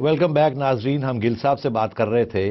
Welcome back नाजरीन। हम गिल साहब से बात कर रहे थे।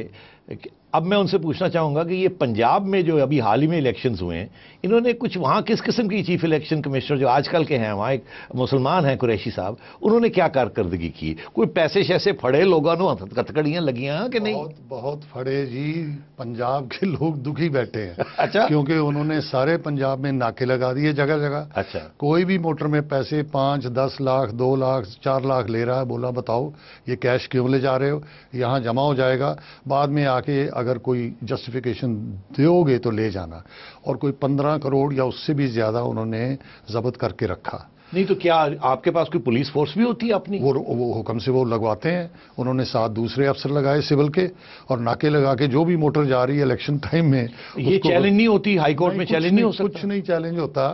अब मैं उनसे पूछना चाहूंगा कि ये पंजाब में जो अभी हाल ही में इलेक्शंस हुए हैं, इन्होंने कुछ वहां किस किस्म की चीफ इलेक्शन कमिश्नर जो आजकल के हैं, वहां एक मुसलमान हैं कुरैशी साहब, उन्होंने क्या कारकर्दगी की? कोई पैसे शैसे फड़े लोगों ने, कतकड़ियां लगियां कि नहीं? बहुत बहुत फड़े जी। पंजाब के लोग दुखी बैठे हैं। अच्छा, क्योंकि उन्होंने सारे पंजाब में नाके लगा दिए जगह जगह। अच्छा। कोई भी मोटर में पैसे 5, 10 लाख, 2 लाख, 4 लाख ले रहा है, बोला बताओ ये कैश क्यों ले जा रहे हो, यहाँ जमा हो जाएगा, बाद में आके अगर कोई जस्टिफिकेशन दोगे तो ले जाना। और कोई 15 करोड़ या उससे भी ज्यादा उन्होंने जब्त करके रखा। नहीं तो क्या आपके पास कोई पुलिस फोर्स भी होती है अपनी? वो हुक्म से वो लगवाते हैं। उन्होंने 7 दूसरे अफसर लगाए सिविल के, और नाके लगा के जो भी मोटर जा रही है इलेक्शन टाइम में, ये चैलेंज नहीं होती हाई कोर्ट में? चैलेंज नहीं हो सकता? कुछ नहीं चैलेंज होता,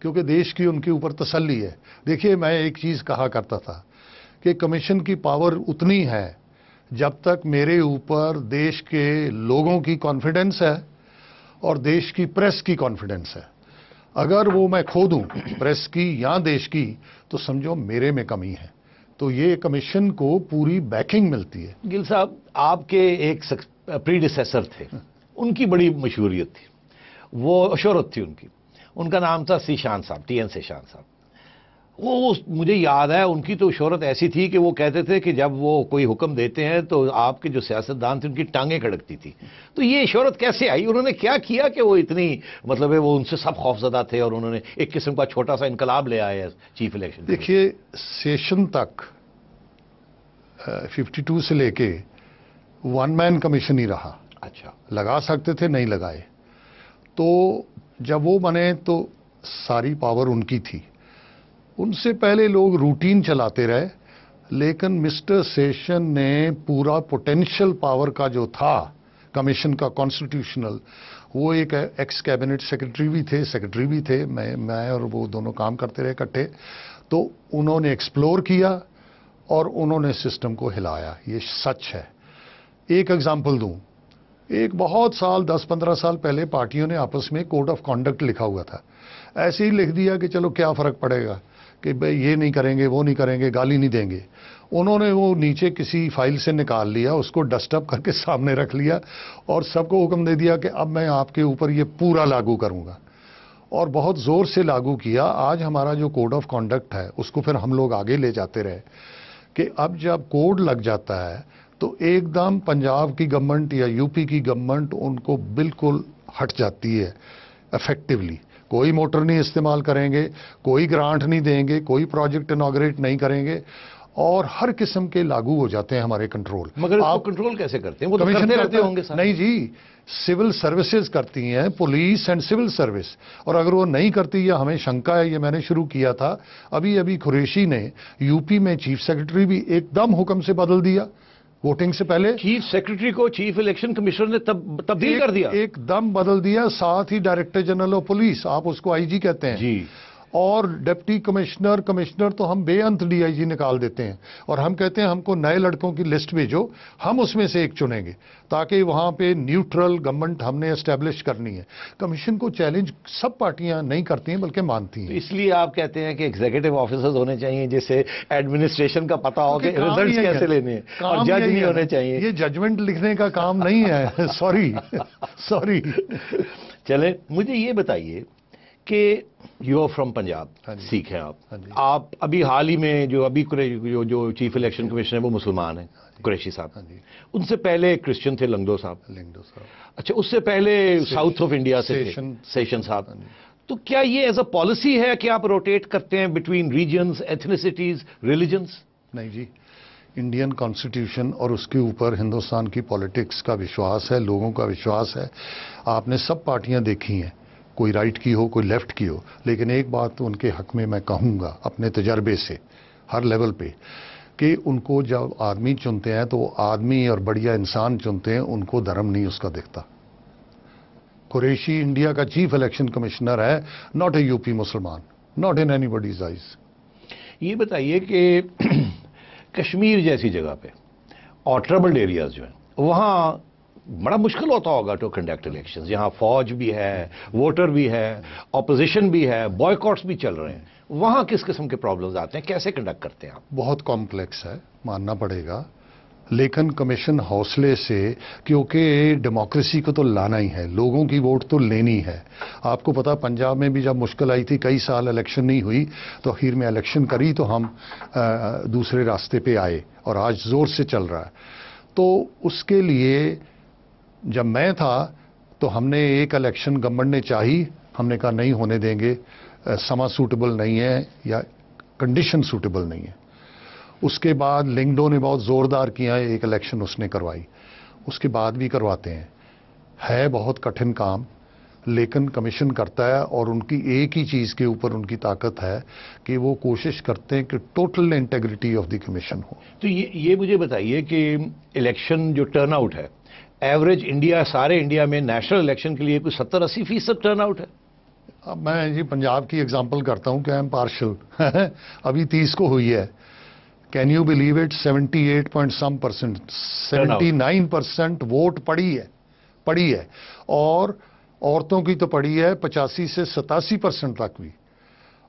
क्योंकि देश की उनके ऊपर तसल्ली है। देखिए, मैं एक चीज कहा करता था कि कमीशन की पावर उतनी है जब तक मेरे ऊपर देश के लोगों की कॉन्फिडेंस है और देश की प्रेस की कॉन्फिडेंस है। अगर वो मैं खो दूं, प्रेस की या देश की, तो समझो मेरे में कमी है। तो ये कमीशन को पूरी बैकिंग मिलती है। गिल साहब, आपके एक प्रीडिसेसर थे, उनकी बड़ी मशहूरियत थी, वो शोहरत थी उनकी। उनका नाम था सीशान साहब, TN सीशान साहब। वो मुझे याद है, उनकी तो शोहरत ऐसी थी कि वो कहते थे कि जब वो कोई हुक्म देते हैं तो आपके जो सियासतदान थे उनकी टांगें कड़कती थी। तो ये शोहरत कैसे आई? उन्होंने क्या किया कि वो इतनी, मतलब है, वो उनसे सब खौफजदा थे और उन्होंने एक किस्म का छोटा सा इनकलाब ले आए चीफ इलेक्शन? देखिए, सेशन तक 52 से लेके 1 मैन कमीशन ही रहा। अच्छा। लगा सकते थे, नहीं लगाए। तो जब वो बने तो सारी पावर उनकी थी। उनसे पहले लोग रूटीन चलाते रहे, लेकिन मिस्टर सेशन ने पूरा पोटेंशियल पावर का जो था कमीशन का कॉन्स्टिट्यूशनल, वो एक एक्स कैबिनेट सेक्रेटरी भी थे, सेक्रेटरी भी थे, मैं और वो दोनों काम करते रहे इकट्ठे। तो उन्होंने एक्सप्लोर किया और उन्होंने सिस्टम को हिलाया, ये सच है। एक एग्जांपल दूं, एक बहुत साल 10-15 साल पहले पार्टियों ने आपस में कोड ऑफ कॉन्डक्ट लिखा हुआ था। ऐसे ही लिख दिया कि चलो क्या फर्क पड़ेगा, कि भाई ये नहीं करेंगे, वो नहीं करेंगे, गाली नहीं देंगे। उन्होंने वो नीचे किसी फाइल से निकाल लिया, उसको डस्टअप करके सामने रख लिया और सबको हुक्म दे दिया कि अब मैं आपके ऊपर ये पूरा लागू करूंगा। और बहुत जोर से लागू किया। आज हमारा जो कोड ऑफ कॉन्डक्ट है उसको फिर हम लोग आगे ले जाते रहे कि अब जब कोड लग जाता है तो एकदम पंजाब की गवर्नमेंट या यूपी की गवर्नमेंट उनको बिल्कुल हट जाती है इफेक्टिवली। कोई मोटर नहीं इस्तेमाल करेंगे, कोई ग्रांट नहीं देंगे, कोई प्रोजेक्ट इनॉग्रेट नहीं करेंगे, और हर किस्म के लागू हो जाते हैं हमारे कंट्रोल। मगर आप कंट्रोल कैसे करते हैं? वो तो करते रहते होंगे साहब। नहीं जी, सिविल सर्विसेज करती हैं, पुलिस एंड सिविल सर्विस। और अगर वो नहीं करती या हमें शंका है, ये मैंने शुरू किया था। अभी अभी कुरैशी ने यूपी में चीफ सेक्रेटरी भी एकदम हुक्म से बदल दिया वोटिंग से पहले। चीफ सेक्रेटरी को चीफ इलेक्शन कमिश्नर ने तब्दील कर दिया, एकदम बदल दिया। साथ ही डायरेक्टर जनरल ऑफ पुलिस, आप उसको IG कहते हैं जी, और डिप्टी कमिश्नर, कमिश्नर तो हम बेअंत DIG निकाल देते हैं और हम कहते हैं हमको नए लड़कों की लिस्ट भेजो, हम उसमें से एक चुनेंगे, ताकि वहां पे न्यूट्रल गवर्नमेंट हमने एस्टेब्लिश करनी है। कमीशन को चैलेंज सब पार्टियां नहीं करती हैं बल्कि मानती हैं। तो इसलिए आप कहते हैं कि एग्जीक्यूटिव ऑफिसर्स होने चाहिए जिससे एडमिनिस्ट्रेशन का पता हो कि रिजल्ट्स कैसे लेने हैं, और जज नहीं होने चाहिए। ये जजमेंट लिखने का काम नहीं है। सॉरी। चले, मुझे ये बताइए कि you are from Punjab, Sikh हैं आप अभी हाल ही में जो चीफ इलेक्शन कमिश्नर है वो मुसलमान है, कुरैशी साहब। उनसे पहले क्रिश्चियन थे, लंगदो साहब। अच्छा, उससे पहले साउथ ऑफ इंडिया से सेशन साहब। तो क्या ये एज अ पॉलिसी है कि आप रोटेट करते हैं बिटवीन रीजन्स, एथनिसिटीज, रिलीजन्स? नहीं जी, इंडियन कॉन्स्टिट्यूशन और उसके ऊपर हिंदुस्तान की पॉलिटिक्स का विश्वास है, लोगों का विश्वास है। आपने सब पार्टियां देखी हैं, कोई राइट की हो, कोई लेफ्ट की हो, लेकिन एक बात उनके हक में मैं कहूंगा अपने तजर्बे से हर लेवल पे, कि उनको जब आदमी चुनते हैं तो आदमी और बढ़िया इंसान चुनते हैं, उनको धर्म नहीं उसका दिखता। कुरैशी इंडिया का चीफ इलेक्शन कमिश्नर है, नॉट ए यूपी मुसलमान, नॉट इन एनीबॉडीज आइज। ये बताइए कि कश्मीर जैसी जगह पे और ट्रबल्ड एरियाज जो हैं, वहाँ बड़ा मुश्किल होता होगा टू कंडक्ट इलेक्शंस। यहाँ फौज भी है, वोटर भी है, ऑपोजिशन भी है, बॉयकॉट्स भी चल रहे हैं। वहाँ किस किस्म के प्रॉब्लम्स आते हैं, कैसे कंडक्ट करते हैं आप? बहुत कॉम्प्लेक्स है, मानना पड़ेगा। लेकिन कमीशन हौसले से, क्योंकि डेमोक्रेसी को तो लाना ही है, लोगों की वोट तो लेनी है। आपको पता पंजाब में भी जब मुश्किल आई थी, कई साल इलेक्शन नहीं हुई, तो आखिर में इलेक्शन करी तो हम दूसरे रास्ते पे आए और आज जोर से चल रहा है। तो उसके लिए जब मैं था तो हमने एक इलेक्शन गवर्नमेंट ने चाही, हमने कहा नहीं होने देंगे, समा सूटेबल नहीं है या कंडीशन सूटेबल नहीं है। उसके बाद लिंगडो ने बहुत जोरदार किया, एक इलेक्शन उसने करवाई, उसके बाद भी करवाते हैं। है बहुत कठिन काम, लेकिन कमीशन करता है और उनकी एक ही चीज़ के ऊपर उनकी ताकत है कि वो कोशिश करते हैं कि total integrity of the commission हो। तो ये मुझे बताइए कि इलेक्शन जो टर्नआउट है, एवरेज इंडिया, सारे इंडिया में नेशनल इलेक्शन के लिए कोई 70-80% टर्नआउट है। अब मैं जी पंजाब की एग्जांपल करता हूं कि आई एम पार्शल अभी 30 को हुई है। Can you believe it, 78 point some percent, 79% vote पड़ी है और औरतों की तो पड़ी है 85 से 87% तक भी।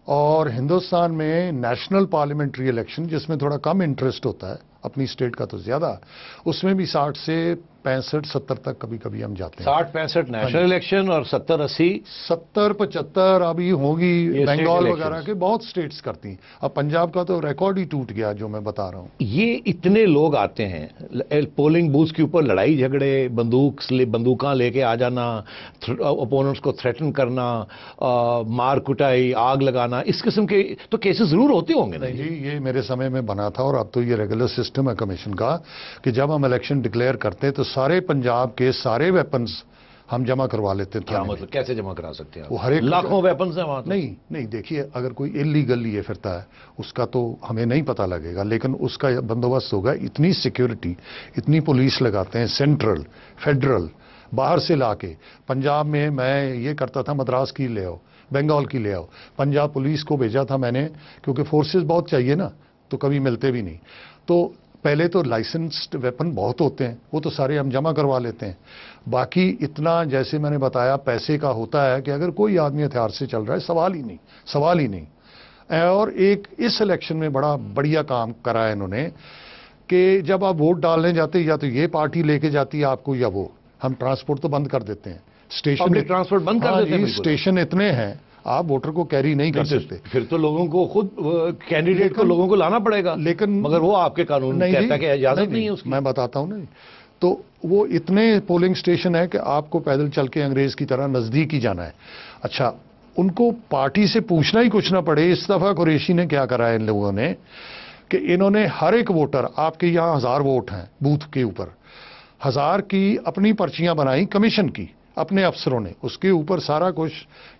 और हिंदुस्तान में नेशनल पार्लियामेंट्री इलेक्शन, जिसमें थोड़ा कम इंटरेस्ट होता है, अपनी स्टेट का तो ज्यादा, उसमें भी 60 से 65-70 तक कभी कभी हम जाते हैं। 60-65 नेशनल इलेक्शन और 70-80 70-75 अभी होगी। ये बंगाल state वगैरह के बहुत स्टेट्स करती हैं। अब पंजाब का तो रिकॉर्ड ही टूट गया जो मैं बता रहा हूँ। ये इतने लोग आते हैं, पोलिंग बूथ के ऊपर लड़ाई झगड़े, बंदूकां लेके आ जाना, ओपोनेंट्स को थ्रेटन करना, मार कुटाई, आग लगाना, इस किस्म के तो केसेस जरूर होते होंगे ना? नहीं जी, ये मेरे समय में बना था और अब तो ये रेगुलर सिस्टम है कमीशन का कि जब हम इलेक्शन डिक्लेयर करते हैं तो सारे पंजाब के सारे वेपन्स हम जमा करवा लेते थे। क्या मतलब, कैसे जमा करा सकते हैं? वो हर एक लाखों वेपन्स हैं वहां तो। नहीं देखिए, अगर कोई इलीगल लिए फिरता है उसका तो हमें नहीं पता लगेगा, लेकिन उसका बंदोबस्त होगा। इतनी सिक्योरिटी, इतनी पुलिस लगाते हैं, सेंट्रल, फेडरल, बाहर से लाके। पंजाब में मैं ये करता था, मद्रास की ले आओ, बंगाल की ले आओ, पंजाब पुलिस को भेजा था मैंने, क्योंकि फोर्सेस बहुत चाहिए ना, तो कभी मिलते भी नहीं। तो पहले तो लाइसेंस्ड वेपन बहुत होते हैं, वो तो सारे हम जमा करवा लेते हैं। बाकी इतना, जैसे मैंने बताया, पैसे का होता है कि अगर कोई आदमी हथियार से चल रहा है, सवाल ही नहीं। और एक इस इलेक्शन में बड़ा बढ़िया काम करा है इन्होंने कि जब आप वोट डालने जाते, या तो ये पार्टी लेके जाती है आपको, या वो, हम ट्रांसपोर्ट तो बंद कर देते हैं, स्टेशन पब्लिक ट्रांसपोर्ट बंद कर देते हैं। स्टेशन इतने हैं, आप वोटर को कैरी नहीं कर सकते। फिर तो लोगों को खुद कैंडिडेट को लोगों को लाना पड़ेगा, लेकिन मगर वो आपके कानून कहता है कि इजाजत नहीं है उसकी। मैं बताता हूं ना, तो वो इतने पोलिंग स्टेशन है कि आपको पैदल चल के अंग्रेज की तरह नजदीक ही जाना है। अच्छा, उनको पार्टी से पूछना ही कुछ ना पड़े। इस दफा कुरैशी ने क्या करा है इन लोगों ने कि इन्होंने हर एक वोटर, आपके यहां 1000 वोट हैं बूथ के ऊपर, 1000 की अपनी पर्चियां बनाई कमीशन की, अपने अफसरों ने, उसके ऊपर सारा कुछ,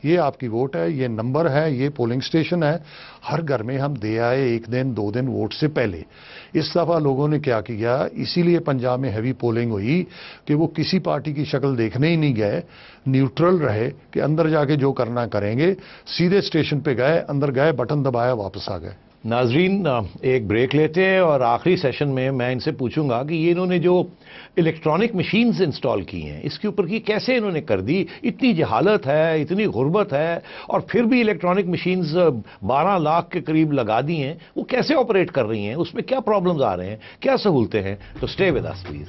ये आपकी वोट है, ये नंबर है, ये पोलिंग स्टेशन है। हर घर में हम दे आए 1 दिन 2 दिन वोट से पहले। इस दफा लोगों ने क्या किया, इसीलिए पंजाब में हैवी पोलिंग हुई कि वो किसी पार्टी की शक्ल देखने ही नहीं गए, न्यूट्रल रहे कि अंदर जाके जो करना करेंगे। सीधे स्टेशन पे गए, अंदर गए, बटन दबाया, वापस आ गए। नाजरीन, एक ब्रेक लेते हैं और आखिरी सेशन में मैं इनसे पूछूंगा कि ये इन्होंने जो इलेक्ट्रॉनिक मशीन्स इंस्टॉल की हैं, इसके ऊपर की कैसे इन्होंने कर दी। इतनी जहालत है, इतनी गुर्बत है, और फिर भी इलेक्ट्रॉनिक मशीन्स 12 लाख के करीब लगा दी हैं, वो कैसे ऑपरेट कर रही हैं, उसमें क्या प्रॉब्लम्स आ रहे हैं, क्या सहूलतें हैं। तो स्टे विद अस प्लीज।